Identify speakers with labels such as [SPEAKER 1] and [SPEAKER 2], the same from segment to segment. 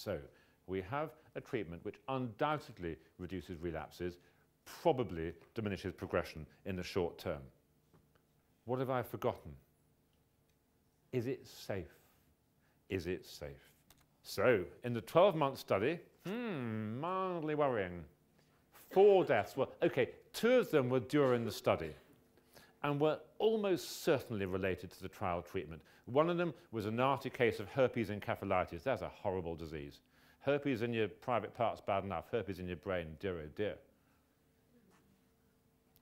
[SPEAKER 1] So we have a treatment which undoubtedly reduces relapses, probably diminishes progression in the short term. What have I forgotten? Is it safe? Is it safe? So, in the 12-month study, mildly worrying. 4 deaths. Well, okay, 2 of them were during the study and were almost certainly related to the trial treatment. One of them was a nasty case of herpes encephalitis. That's a horrible disease. Herpes in your private parts, bad enough. Herpes in your brain, dear oh dear.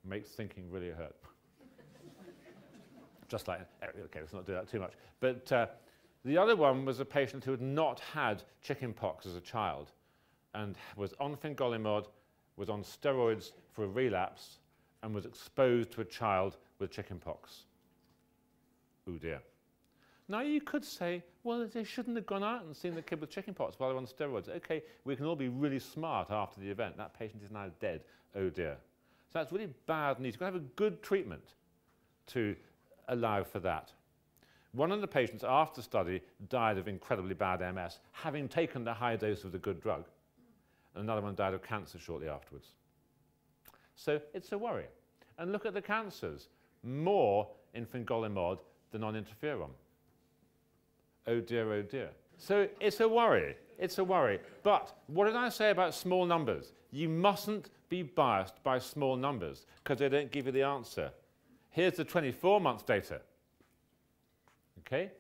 [SPEAKER 1] Makes thinking really hurt. Just like, okay, let's not do that too much. But the other one was a patient who had not had chickenpox as a child and was on fingolimod, was on steroids for a relapse, and was exposed to a child with chickenpox. Oh dear. Now you could say, well, they shouldn't have gone out and seen the kid with chickenpox while they're on steroids. Okay, we can all be really smart after the event. That patient is now dead. Oh dear. So that's really bad news. You've got to have a good treatment to allow for that. One of the patients after study died of incredibly bad MS, having taken the high dose of the good drug. And another one died of cancer shortly afterwards. So it's a worry. And look at the cancers. More in fingolimod than on interferon. Oh dear, oh dear. So it's a worry. It's a worry. But what did I say about small numbers? You mustn't be biased by small numbers because they don't give you the answer. Here's the 24-month data. Okay?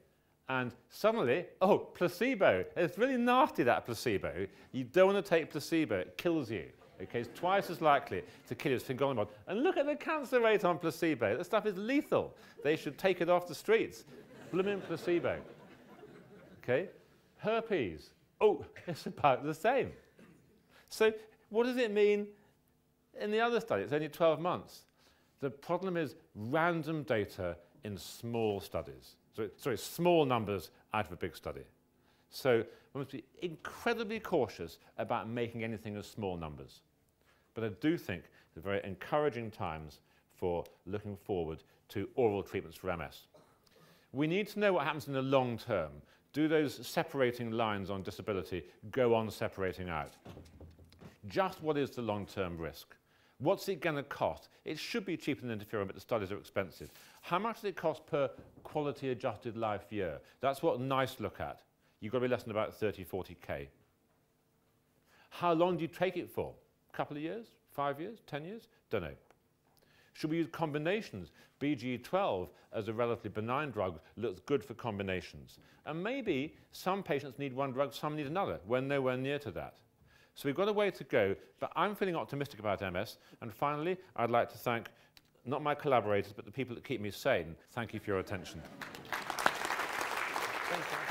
[SPEAKER 1] And suddenly, oh, placebo. It's really nasty, that placebo. You don't want to take placebo. It kills you. Okay? It's twice as likely to kill you as fingolimod. And look at the cancer rate on placebo. That stuff is lethal. They should take it off the streets. Blooming placebo. Okay? Herpes. Oh, it's about the same. So what does it mean in the other study? It's only 12 months. The problem is random data in small studies. Sorry, small numbers out of a big study. So we must be incredibly cautious about making anything as small numbers. But I do think they're very encouraging times for looking forward to oral treatments for MS. We need to know what happens in the long term. Do those separating lines on disability go on separating out? Just what is the long-term risk? What's it going to cost? It should be cheaper than interferon, but the studies are expensive. How much does it cost per quality-adjusted life year? That's what NICE look at. You've got to be less than about 30, 40K. How long do you take it for? A couple of years? 5 years? 10 years? Don't know. Should we use combinations? BG12 as a relatively benign drug looks good for combinations. And maybe some patients need one drug, some need another. We're nowhere near to that. So we've got a way to go, but I'm feeling optimistic about MS. And finally, I'd like to thank not my collaborators, but the people that keep me sane. Thank you for your attention. Thank you.